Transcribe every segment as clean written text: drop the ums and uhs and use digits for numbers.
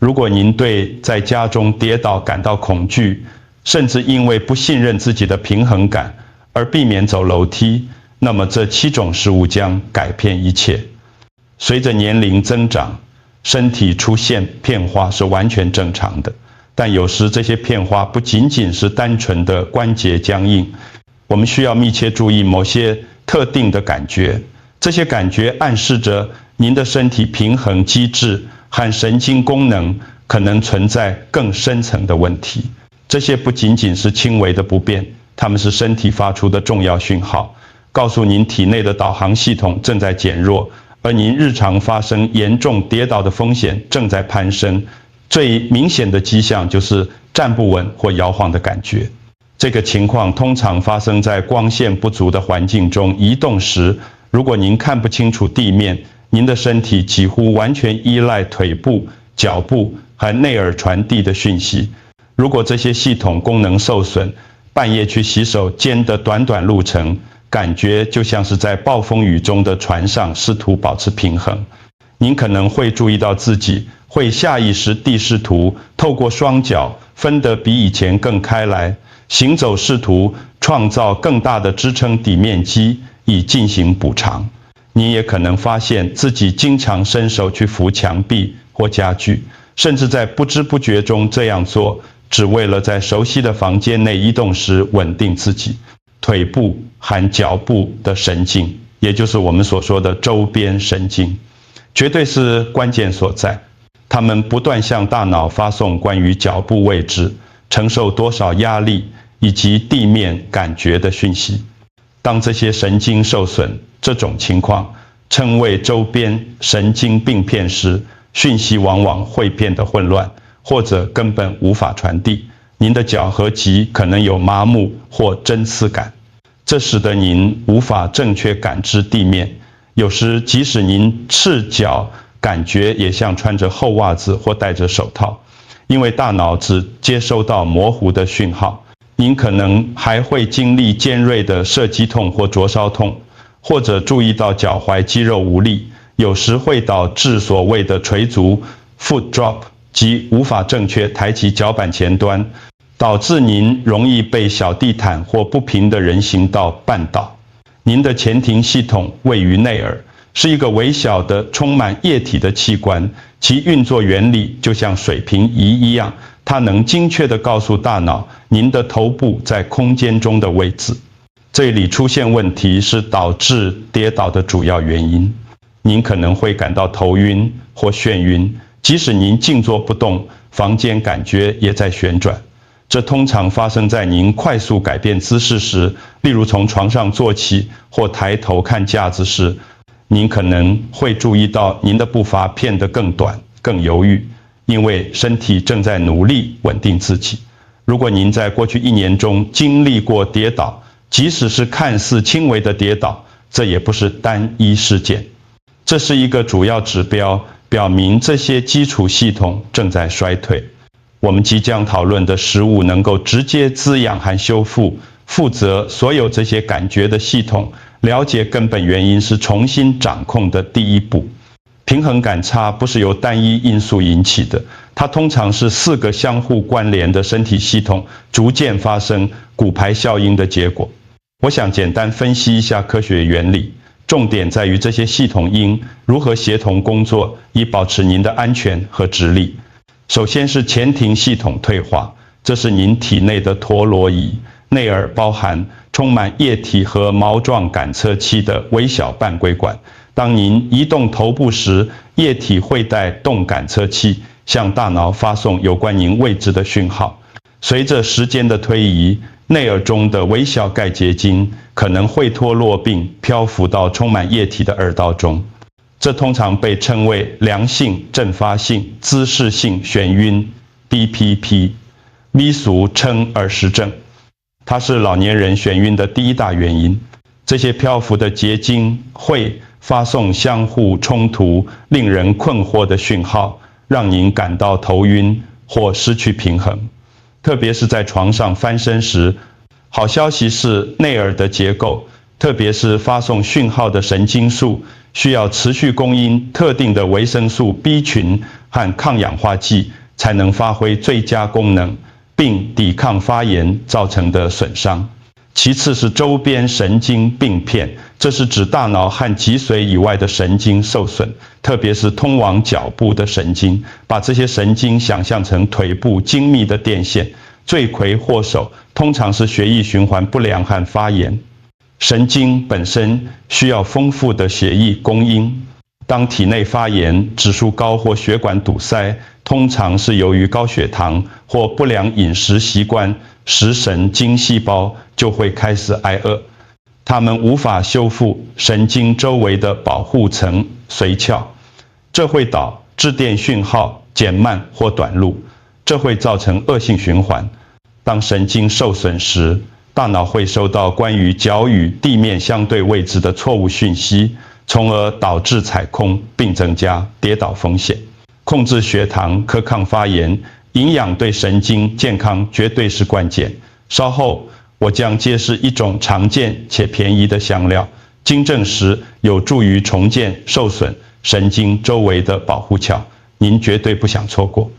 如果您对在家中跌倒感到恐惧，甚至因为不信任自己的平衡感而避免走楼梯，那么这7种食物将改变一切。随着年龄增长，身体出现变化是完全正常的，但有时这些变化不仅仅是单纯的关节僵硬，我们需要密切注意某些特定的感觉，这些感觉暗示着您的身体平衡机制和神经功能可能存在更深层的问题。这些不仅仅是轻微的不便，它们是身体发出的重要讯号，告诉您体内的导航系统正在减弱，而您日常发生严重跌倒的风险正在攀升。最明显的迹象就是站不稳或摇晃的感觉。这个情况通常发生在光线不足的环境中移动时。如果您看不清楚地面，您的身体几乎完全依赖腿部、脚部和内耳传递的讯息。如果这些系统功能受损，半夜去洗手间的短短路程，感觉就像是在暴风雨中的船上试图保持平衡。您可能会注意到自己会下意识地试图透过双脚分得比以前更开来，行走试图创造更大的支撑底面积以进行补偿。你也可能发现自己经常伸手去扶墙壁或家具，甚至在不知不觉中这样做，只为了在熟悉的房间内移动时稳定自己。腿部和脚部的神经，也就是我们所说的周边神经，绝对是关键所在。它们不断向大脑发送关于脚部位置、承受多少压力以及地面感觉的讯息。当这些神经受损，这种情况称为周边神经病变时，讯息往往会变得混乱，或者根本无法传递。您的脚和脊可能有麻木或针刺感，这使得您无法正确感知地面。有时即使您赤脚，感觉也像穿着厚袜子或戴着手套，因为大脑只接收到模糊的讯号。您可能还会经历尖锐的射击痛或灼烧痛，或者注意到脚踝肌肉无力，有时会导致所谓的垂足 foot drop， 即无法正确抬起脚板前端，导致您容易被小地毯或不平的人行道绊倒。您的前庭系统位于内耳，是一个微小的充满液体的器官，其运作原理就像水平仪一样，它能精确地告诉大脑您的头部在空间中的位置。这里出现问题是导致跌倒的主要原因。您可能会感到头晕或眩晕，即使您静坐不动，房间感觉也在旋转。这通常发生在您快速改变姿势时，例如从床上坐起或抬头看架子时。您可能会注意到您的步伐变得更短、更犹豫，因为身体正在努力稳定自己。如果您在过去1年中经历过跌倒，即使是看似轻微的跌倒，这也不是单一事件。这是一个主要指标，表明这些基础系统正在衰退。我们即将讨论的食物能够直接滋养和修复负责所有这些感觉的系统。了解根本原因是重新掌控的第一步。平衡感差不是由单一因素引起的，它通常是4个相互关联的身体系统逐渐发生骨牌效应的结果。我想简单分析一下科学原理，重点在于这些系统应如何协同工作，以保持您的安全和直立。首先是前庭系统退化，这是您体内的陀螺仪。内耳包含充满液体和毛状感测器的微小半规管。当您移动头部时，液体会带动感测器向大脑发送有关您位置的讯号。随着时间的推移，内耳中的微小钙结晶可能会脱落并漂浮到充满液体的耳道中。这通常被称为良性阵发性姿势性眩晕 BPP， 俗称耳石症。它是老年人眩晕的第1大原因。这些漂浮的结晶会发送相互冲突、令人困惑的讯号，让您感到头晕或失去平衡。特别是在床上翻身时，好消息是内耳的结构特别是发送讯号的神经素需要持续供应特定的维生素 B 群和抗氧化剂，才能发挥最佳功能，并抵抗发炎造成的损伤。其次是周边神经病变，这是指大脑和脊髓以外的神经受损，特别是通往脚部的神经。把这些神经想象成腿部精密的电线，罪魁祸首通常是血液循环不良和发炎。神经本身需要丰富的血液供应，当体内发炎、指数高或血管堵塞，通常是由于高血糖或不良饮食习惯，使神经细胞就会开始挨饿，它们无法修复神经周围的保护层髓鞘，这会导致电讯号减慢或短路，这会造成恶性循环。当神经受损时，大脑会收到关于脚与地面相对位置的错误讯息，从而导致踩空并增加跌倒风险。控制血糖可抗发炎，营养对神经健康绝对是关键。稍后我将揭示一种常见且便宜的香料，经证实有助于重建受损神经周围的保护鞘，您绝对不想错过。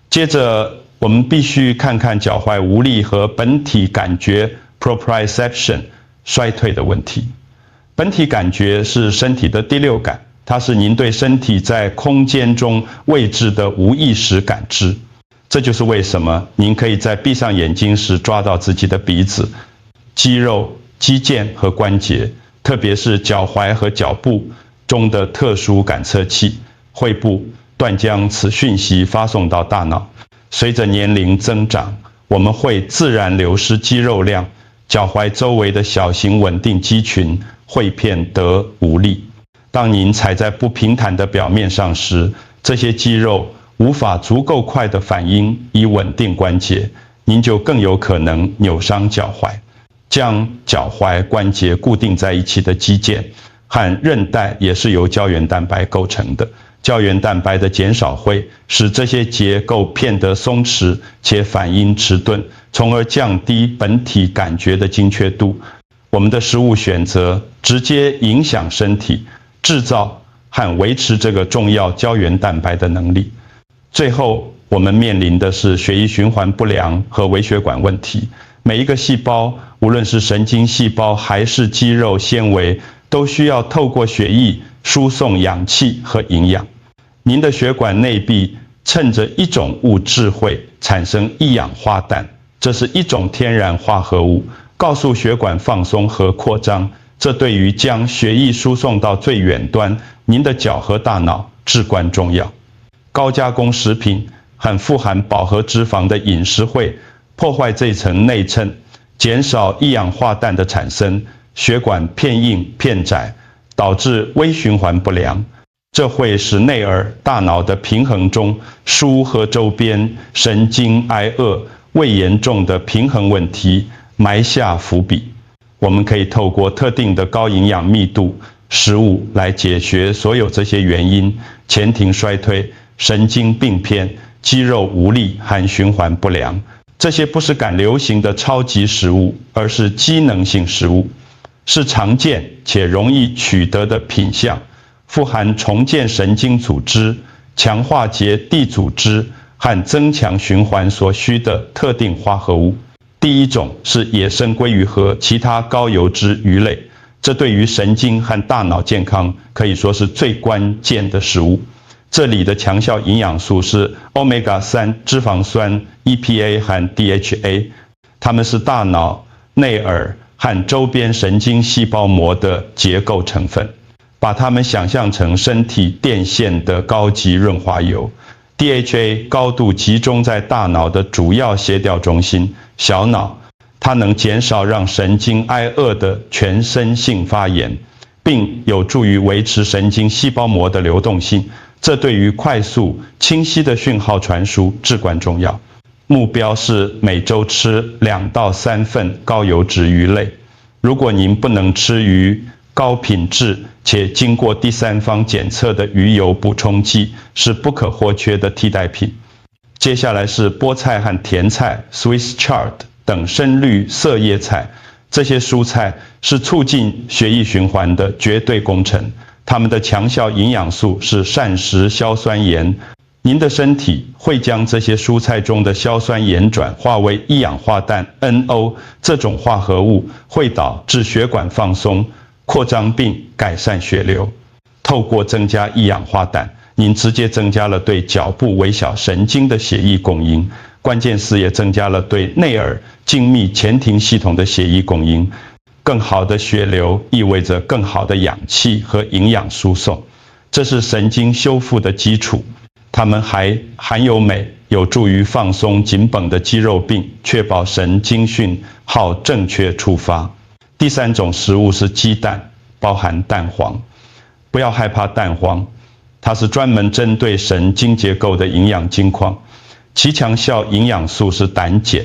接着我们必须看看脚踝无力和本体感觉 proprioception 衰退的问题。本体感觉是身体的第六感，它是您对身体在空间中位置的无意识感知。这就是为什么您可以在闭上眼睛时抓到自己的鼻子、肌肉、肌腱和关节，特别是脚踝和脚部中的特殊感测器，会部断将此讯息发送到大脑。随着年龄增长，我们会自然流失肌肉量，脚踝周围的小型稳定肌群会变得无力。当您踩在不平坦的表面上时，这些肌肉无法足够快的反应以稳定关节，您就更有可能扭伤脚踝。将脚踝关节固定在一起的肌腱和韧带也是由胶原蛋白构成的。胶原蛋白的减少会使这些结构变得松弛且反应迟钝，从而降低本体感觉的精确度。我们的食物选择直接影响身体制造和维持这个重要胶原蛋白的能力。最后，我们面临的是血液循环不良和微血管问题。每一个细胞，无论是神经细胞还是肌肉纤维，都需要透过血液输送氧气和营养。您的血管内壁趁着一种物质会产生一氧化氮，这是一种天然化合物，告诉血管放松和扩张。这对于将血液输送到最远端，您的脚和大脑至关重要。高加工食品和富含饱和脂肪的饮食会破坏这层内衬，减少一氧化氮的产生，血管片硬片窄，导致微循环不良。这会使内耳大脑的平衡中枢和周边神经挨饿，为严重的平衡问题埋下伏笔。我们可以透过特定的高营养密度食物来解决所有这些原因：前庭衰退、神经病变、肌肉无力和循环不良。这些不是赶流行的超级食物，而是机能性食物，是常见且容易取得的品项，富含重建神经组织、强化结缔组织和增强循环所需的特定化合物。第一种是野生鲑鱼和其他高油脂鱼类，这对于神经和大脑健康可以说是最关键的食物。这里的强效营养素是 Omega-3 脂肪酸、EPA 和 DHA， 它们是大脑、内耳和周边神经细胞膜的结构成分。把它们想象成身体电线的高级润滑油。DHA 高度集中在大脑的主要协调中心小脑，它能减少让神经挨饿的全身性发炎，并有助于维持神经细胞膜的流动性，这对于快速清晰的讯号传输至关重要。目标是每周吃2到3份高油脂鱼类。如果您不能吃鱼，高品质且经过第三方检测的鱼油补充剂是不可或缺的替代品。接下来是菠菜和甜菜 Swiss chard 等深绿色叶菜，这些蔬菜是促进血液循环的绝对功臣，它们的强效营养素是膳食硝酸盐。您的身体会将这些蔬菜中的硝酸盐转化为一氧化氮 NO， 这种化合物会导致血管放松、扩张并改善血流。透过增加一氧化氮，您直接增加了对脚部微小神经的血液供应，关键是也增加了对内耳精密前庭系统的血液供应。更好的血流意味着更好的氧气和营养输送，这是神经修复的基础。它们还含有镁，有助于放松紧绷的肌肉并确保神经讯号正确触发。第三种食物是鸡蛋，包含蛋黄。不要害怕蛋黄，它是专门针对神经结构的营养金矿。其强效营养素是胆碱，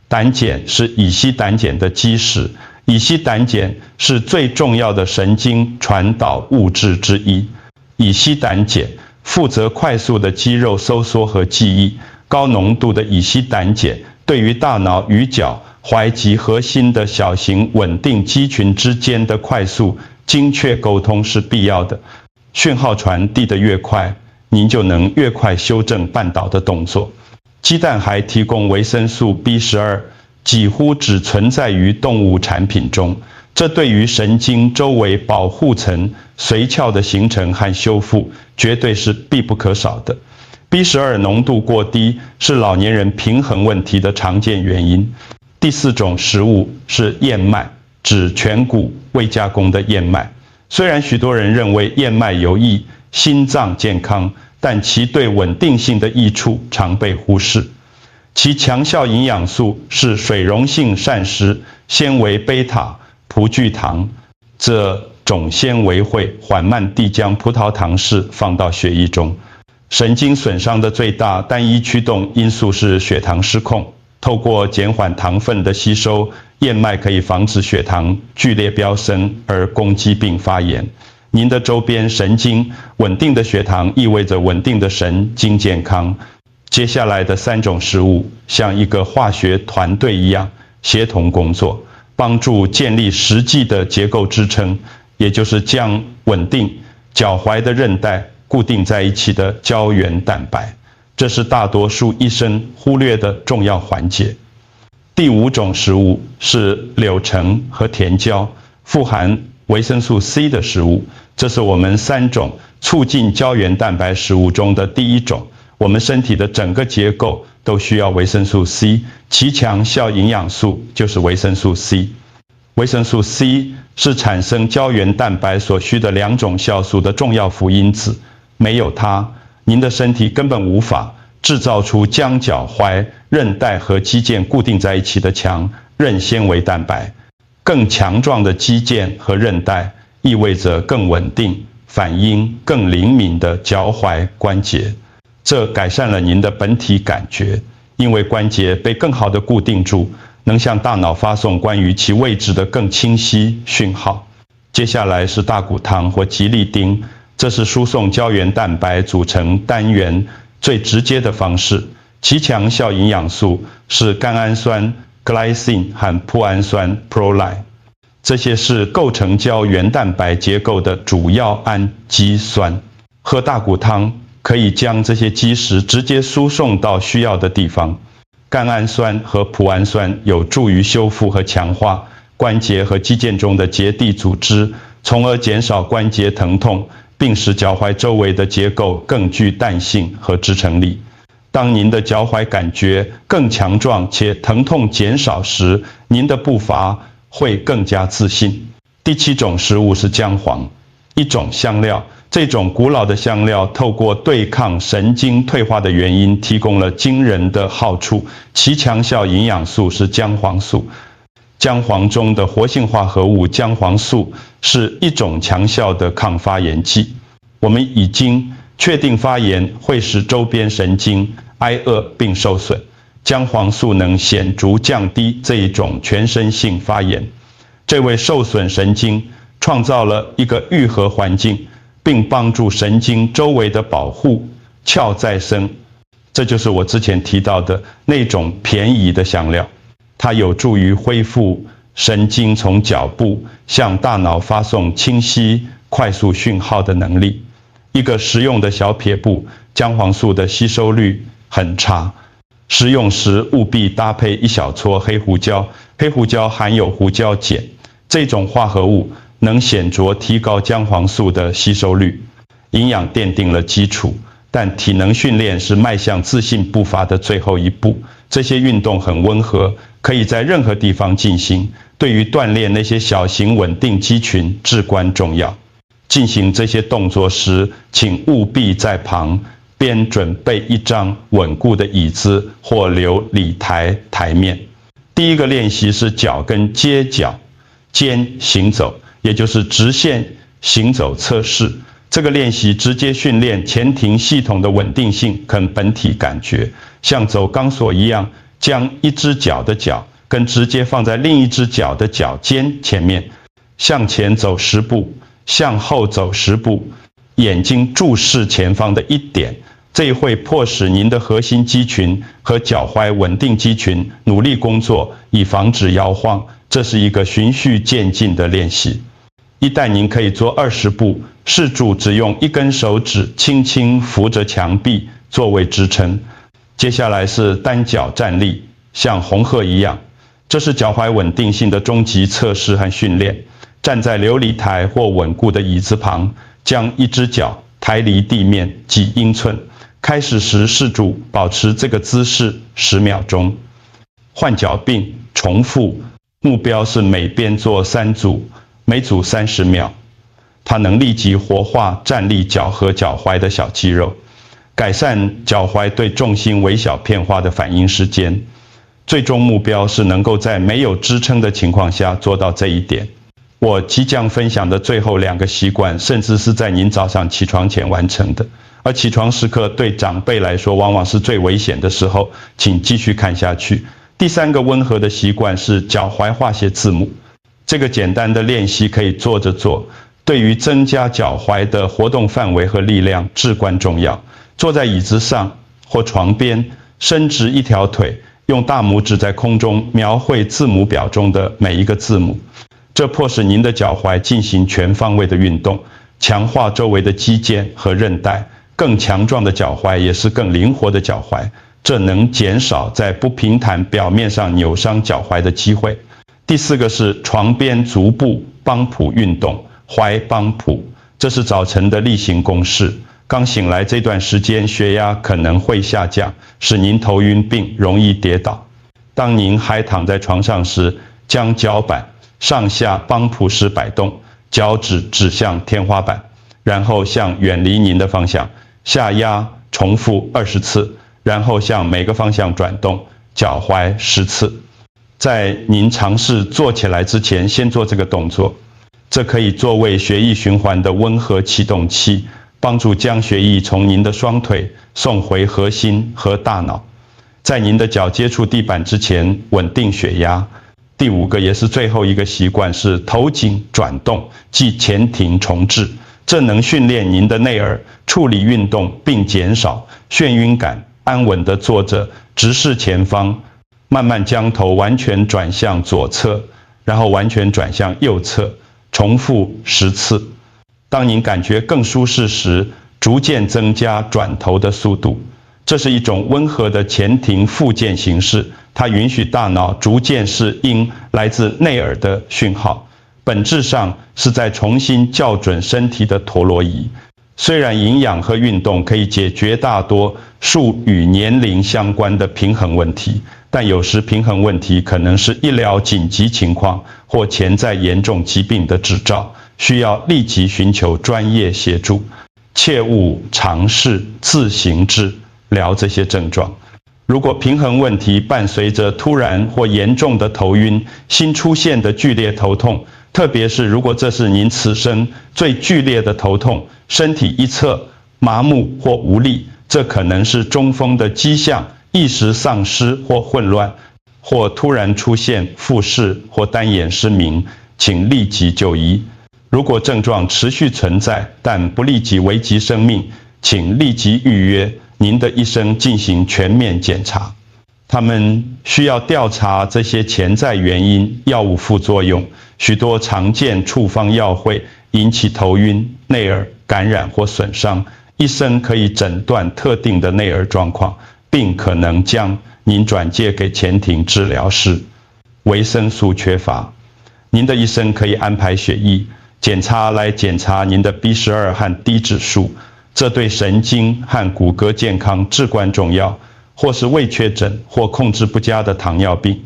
胆碱是乙烯胆碱的基石，乙烯胆碱是最重要的神经传导物质之一。乙烯胆碱负责快速的肌肉收缩和记忆，高浓度的乙烯胆碱对于大脑与角、踝及核心的小型稳定肌群之间的快速、精确沟通是必要的。讯号传递的越快，您就能越快修正绊倒的动作。鸡蛋还提供维生素 B12， 几乎只存在于动物产品中。这对于神经周围保护层髓鞘的形成和修复绝对是必不可少的。B12 浓度过低是老年人平衡问题的常见原因。第四种食物是燕麦，指全谷未加工的燕麦。虽然许多人认为燕麦有益心脏健康，但其对稳定性的益处常被忽视。其强效营养素是水溶性膳食纤维贝塔、葡聚糖，这种纤维会缓慢地将葡萄糖释放到血液中。神经损伤的最大单一驱动因素是血糖失控。透过减缓糖分的吸收，燕麦可以防止血糖剧烈飙升而攻击并发炎。您的周边神经稳定的血糖意味着稳定的神经健康。接下来的三种食物像一个化学团队一样协同工作，帮助建立实际的结构支撑，也就是将稳定脚踝的韧带固定在一起的胶原蛋白。这是大多数医生忽略的重要环节。第五种食物是柳橙和甜椒，富含维生素 C 的食物。这是我们三种促进胶原蛋白食物中的第一种。我们身体的整个结构都需要维生素 C， 其强效营养素就是维生素 C。维生素 C 是产生胶原蛋白所需的两种酵素的重要辅因子，没有它，您的身体根本无法制造出将脚踝、韧带和肌腱固定在一起的强韧纤维蛋白。更强壮的肌腱和韧带意味着更稳定、反应更灵敏的脚踝关节。这改善了您的本体感觉，因为关节被更好地固定住，能向大脑发送关于其位置的更清晰讯号。接下来是大骨汤或吉利丁，这是输送胶原蛋白组成单元最直接的方式。其强效营养素是甘氨酸 glycine 和脯氨酸 proline， 这些是构成胶原蛋白结构的主要氨基酸。喝大骨汤可以将这些基石直接输送到需要的地方。甘氨酸和脯氨酸有助于修复和强化关节和肌腱中的结缔组织，从而减少关节疼痛，并使脚踝周围的结构更具弹性和支撑力。当您的脚踝感觉更强壮且疼痛减少时，您的步伐会更加自信。第七种食物是姜黄，一种香料。这种古老的香料透过对抗神经退化的原因，提供了惊人的好处。其强效营养素是姜黄素。姜黄中的活性化合物姜黄素是一种强效的抗发炎剂。我们已经确定发炎会使周边神经挨饿并受损，姜黄素能显著降低这一种全身性发炎。这为受损神经创造了一个愈合环境，并帮助神经周围的保护鞘再生。这就是我之前提到的那种便宜的香料，它有助于恢复神经从脚部向大脑发送清晰、快速讯号的能力。一个实用的小撇步，姜黄素的吸收率很差。食用时务必搭配一小撮黑胡椒，黑胡椒含有胡椒碱，这种化合物能显著提高姜黄素的吸收率。营养奠定了基础，但体能训练是迈向自信步伐的最后一步。这些运动很温和，可以在任何地方进行，对于锻炼那些小型稳定肌群至关重要。进行这些动作时，请务必在旁边准备一张稳固的椅子或留理台台面。第一个练习是脚跟接脚尖行走，也就是直线行走测试。这个练习直接训练前庭系统的稳定性跟本体感觉，像走钢索一样，将一只脚的脚跟直接放在另一只脚的脚尖前面，向前走10步，向后走10步，眼睛注视前方的一点，这会迫使您的核心肌群和脚踝稳定肌群努力工作，以防止摇晃。这是一个循序渐进的练习。一旦您可以做20步，试住只用一根手指轻轻扶着墙壁作为支撑。接下来是单脚站立，像红鹤一样，这是脚踝稳定性的终极测试和训练。站在琉璃台或稳固的椅子旁，将一只脚抬离地面几英寸。开始时试住保持这个姿势10秒钟。换脚并重复，目标是每边做3组，每组30秒。它能立即活化站立脚和脚踝的小肌肉，改善脚踝对重心微小变化的反应时间。最终目标是能够在没有支撑的情况下做到这一点。我即将分享的最后2个习惯，甚至是在您早上起床前完成的。而起床时刻对长辈来说往往是最危险的时候，请继续看下去。第3个温和的习惯是脚踝画写字母。这个简单的练习可以坐着做，对于增加脚踝的活动范围和力量至关重要。坐在椅子上或床边，伸直一条腿，用大拇指在空中描绘字母表中的每一个字母。这迫使您的脚踝进行全方位的运动，强化周围的肌腱和韧带。更强壮的脚踝也是更灵活的脚踝，这能减少在不平坦表面上扭伤脚踝的机会。第4个是床边足部帮浦运动，踝帮浦，这是早晨的例行公事。刚醒来这段时间，血压可能会下降，使您头晕并容易跌倒。当您还躺在床上时，将脚板上下帮浦式摆动，脚趾指向天花板，然后向远离您的方向下压，重复20次，然后向每个方向转动，脚踝10次。在您尝试做起来之前，先做这个动作。这可以作为血液循环的温和启动器，帮助将血液从您的双腿送回核心和大脑。在您的脚接触地板之前，稳定血压。第5个也是最后一个习惯是头颈转动，即前庭重置。这能训练您的内耳处理运动，并减少眩晕感。安稳地坐着，直视前方，慢慢将头完全转向左侧，然后完全转向右侧，重复10次。当您感觉更舒适时，逐渐增加转头的速度。这是一种温和的前庭复健形式，它允许大脑逐渐适应来自内耳的讯号，本质上是在重新校准身体的陀螺仪。虽然营养和运动可以解决大多数与年龄相关的平衡问题，但有时平衡问题可能是医疗紧急情况或潜在严重疾病的指兆，需要立即寻求专业协助。切勿尝试自行治疗这些症状。如果平衡问题伴随着突然或严重的头晕、新出现的剧烈头痛，特别是如果这是您此生最剧烈的头痛，身体一侧麻木或无力，这可能是中风的迹象，意识丧失或混乱，或突然出现复视或单眼失明，请立即就医。如果症状持续存在，但不立即危及生命，请立即预约您的医生进行全面检查。他们需要调查这些潜在原因、药物副作用。许多常见处方药会引起头晕、内耳感染或损伤。医生可以诊断特定的内耳状况，并可能将您转介给前庭治疗室。维生素缺乏，您的医生可以安排血液检查来检查您的 B12 和 D 指数，这对神经和骨骼健康至关重要。或是未确诊或控制不佳的糖尿病。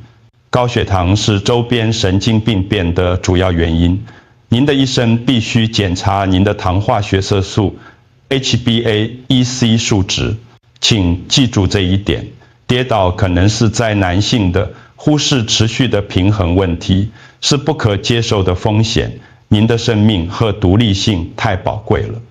高血糖是周边神经病变的主要原因。您的医生必须检查您的糖化血色素 HbA1c 数值。请记住这一点，跌倒可能是灾难性的，忽视持续的平衡问题，是不可接受的风险。您的生命和独立性太宝贵了。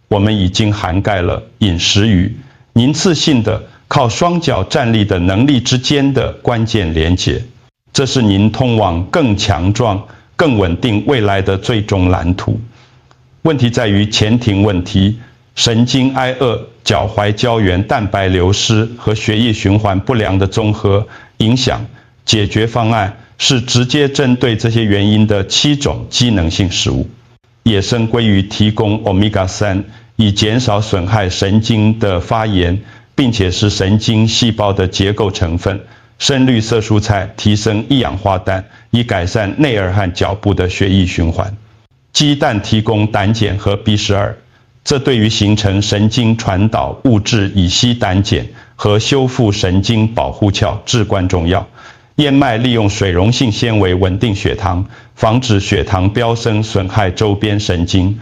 我们已经涵盖了饮食与您自信的靠双脚站立的能力之间的关键连结，这是您通往更强壮、更稳定未来的最终蓝图。问题在于前庭问题、神经挨饿、脚踝胶原蛋白流失和血液循环不良的综合影响。解决方案是直接针对这些原因的7种机能性食物。野生鲑鱼提供 Omega-3， 以减少损害神经的发炎，并且是神经细胞的结构成分。深绿色蔬菜提升一氧化氮，以改善内耳和脚部的血液循环。鸡蛋提供胆碱和 B12， 这对于形成神经传导物质乙烯胆碱和修复神经保护鞘至关重要。燕麦利用水溶性纤维稳定血糖，防止血糖飙升损害周边神经。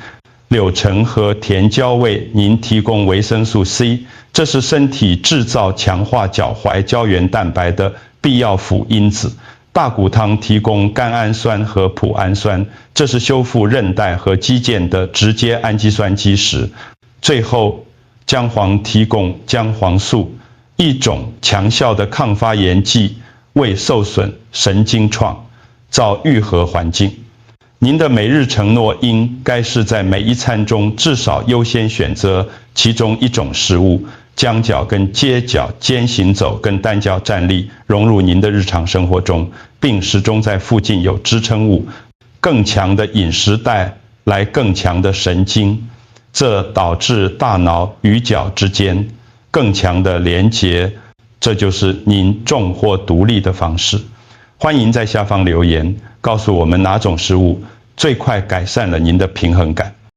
柳橙和甜椒为您提供维生素 C， 这是身体制造强化脚踝胶原蛋白的必要辅因子。大骨汤提供甘氨酸和脯氨酸，这是修复韧带和肌腱的直接氨基酸基石。最后，姜黄提供姜黄素，一种强效的抗发炎剂，为受损神经创造愈合环境。您的每日承诺应该是在每一餐中至少优先选择其中一种食物，将脚跟街角间行走跟单脚站立融入您的日常生活中，并始终在附近有支撑物。更强的饮食带来更强的神经，这导致大脑与脚之间更强的连结，这就是您重或独立的方式。欢迎在下方留言，告诉我们哪种食物最快改善了您的平衡感。